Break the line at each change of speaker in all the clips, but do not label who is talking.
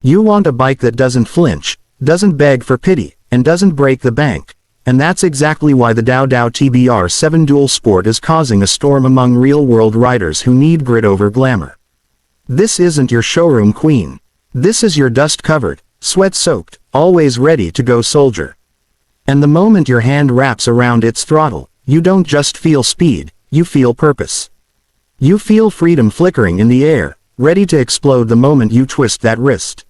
You want a bike that doesn't flinch, doesn't beg for pity, and doesn't break the bank. And that's exactly why the TaoTao TBR7 Dual Sport is causing a storm among real-world riders who need grit over glamour. This isn't your showroom queen. This is your dust-covered, sweat-soaked, always ready-to-go soldier. And the moment your hand wraps around its throttle, you don't just feel speed, you feel purpose. You feel freedom flickering in the air, ready to explode the moment you twist that wrist.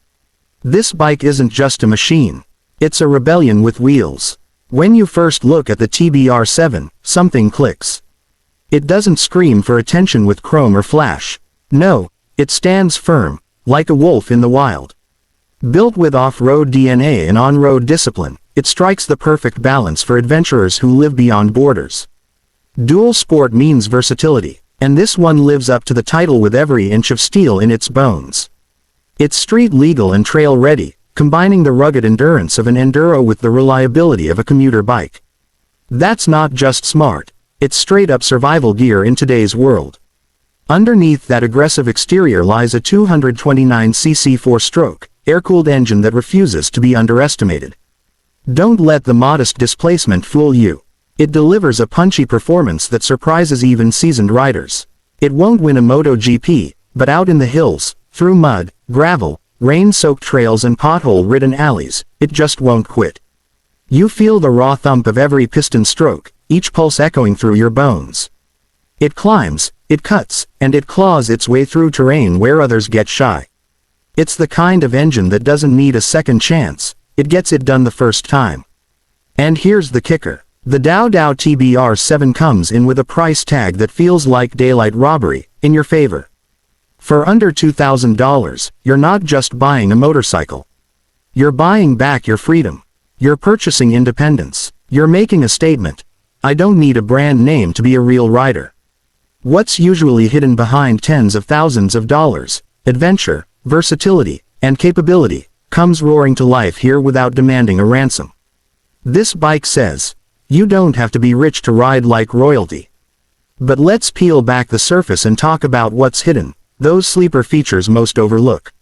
This bike isn't just a machine. It's a rebellion with wheels. When you first look at the TBR7, something clicks. It doesn't scream for attention with chrome or flash. No, it stands firm, like a wolf in the wild. Built with off-road DNA and on-road discipline, it strikes the perfect balance for adventurers who live beyond borders. Dual Sport means versatility, and this one lives up to the title with every inch of steel in its bones. It's street legal and trail ready, combining the rugged endurance of an enduro with the reliability of a commuter bike. That's not just smart, it's straight-up survival gear in today's world. Underneath that aggressive exterior lies a 229cc 4-stroke, air-cooled engine that refuses to be underestimated. Don't let the modest displacement fool you. It delivers a punchy performance that surprises even seasoned riders. It won't win a MotoGP, but out in the hills, through mud, gravel, rain-soaked trails and pothole-ridden alleys, it just won't quit. You feel the raw thump of every piston stroke, each pulse echoing through your bones. It climbs, it cuts, and it claws its way through terrain where others get shy. It's the kind of engine that doesn't need a second chance, it gets it done the first time. And here's the kicker. The TaoTao TBR7 comes in with a price tag that feels like daylight robbery, in your favor. For under $2,000, you're not just buying a motorcycle. You're buying back your freedom. You're purchasing independence. You're making a statement. I don't need a brand name to be a real rider. What's usually hidden behind tens of thousands of dollars, adventure, versatility, and capability, comes roaring to life here without demanding a ransom. This bike says, you don't have to be rich to ride like royalty. But let's peel back the surface and talk about what's hidden, those sleeper features most overlook.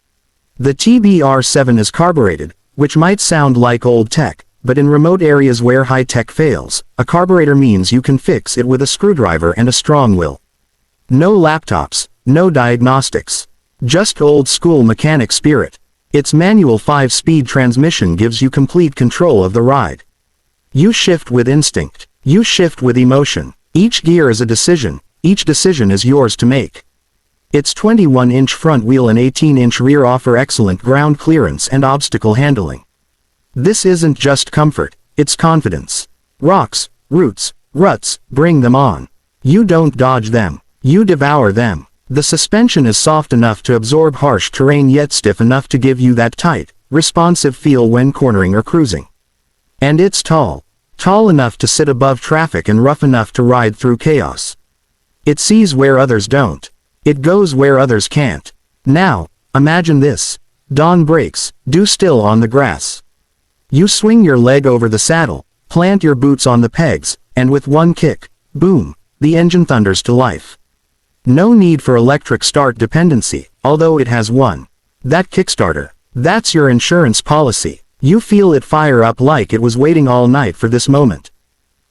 The TBR7 is carbureted, which might sound like old tech, but in remote areas where high tech fails, a carburetor means you can fix it with a screwdriver and a strong will. No laptops, no diagnostics. Just old school mechanic spirit. Its manual 5-speed transmission gives you complete control of the ride. You shift with instinct. You shift with emotion. Each gear is a decision. Each decision is yours to make. Its 21-inch front wheel and 18-inch rear offer excellent ground clearance and obstacle handling. This isn't just comfort, it's confidence. Rocks, roots, ruts, bring them on. You don't dodge them. You devour them. The suspension is soft enough to absorb harsh terrain yet stiff enough to give you that tight, responsive feel when cornering or cruising. And it's tall. Tall enough to sit above traffic and rough enough to ride through chaos. It sees where others don't. It goes where others can't. Now, imagine this. Dawn breaks, dew still on the grass. You swing your leg over the saddle, plant your boots on the pegs, and with one kick, boom, the engine thunders to life. No need for electric start dependency, although it has one. That Kickstarter. That's your insurance policy. You feel it fire up like it was waiting all night for this moment.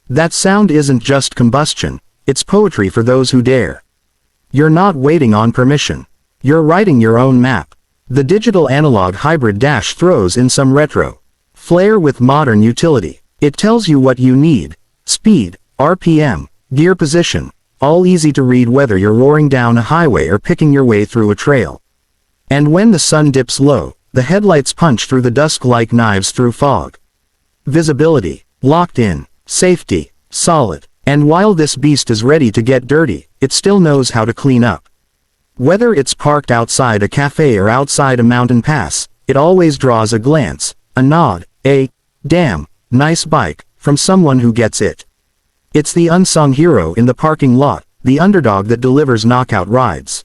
That sound isn't just combustion, it's poetry for those who dare. You're not waiting on permission. You're writing your own map. The digital analog hybrid dash throws in some retro flair with modern utility. It tells you what you need. Speed, RPM, gear position, all easy to read whether you're roaring down a highway or picking your way through a trail. And when the sun dips low, the headlights punch through the dusk like knives through fog. Visibility, locked in, safety, solid. And while this beast is ready to get dirty, it still knows how to clean up. Whether it's parked outside a cafe or outside a mountain pass, it always draws a glance, a nod, a damn nice bike, from someone who gets it. It's the unsung hero in the parking lot, the underdog that delivers knockout rides.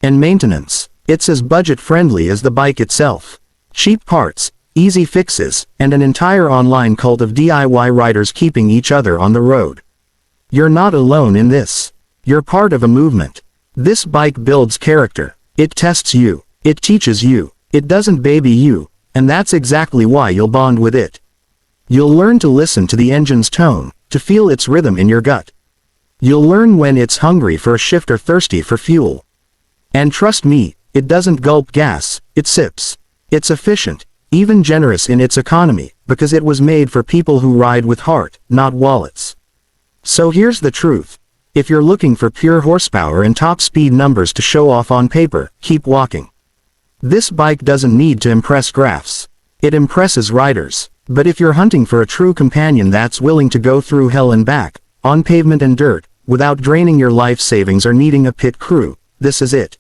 And maintenance. It's as budget-friendly as the bike itself. Cheap parts, easy fixes, and an entire online cult of DIY riders keeping each other on the road. You're not alone in this. You're part of a movement. This bike builds character. It tests you. It teaches you. It doesn't baby you, and that's exactly why you'll bond with it. You'll learn to listen to the engine's tone, to feel its rhythm in your gut. You'll learn when it's hungry for a shift or thirsty for fuel. And trust me, it doesn't gulp gas, it sips. It's efficient, even generous in its economy, because it was made for people who ride with heart, not wallets. So here's the truth. If you're looking for pure horsepower and top speed numbers to show off on paper, keep walking. This bike doesn't need to impress graphs. It impresses riders. But if you're hunting for a true companion that's willing to go through hell and back, on pavement and dirt, without draining your life savings or needing a pit crew, this is it.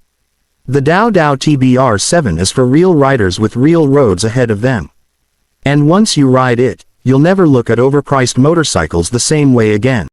The TaoTao TBR7 is for real riders with real roads ahead of them. And once you ride it, you'll never look at overpriced motorcycles the same way again.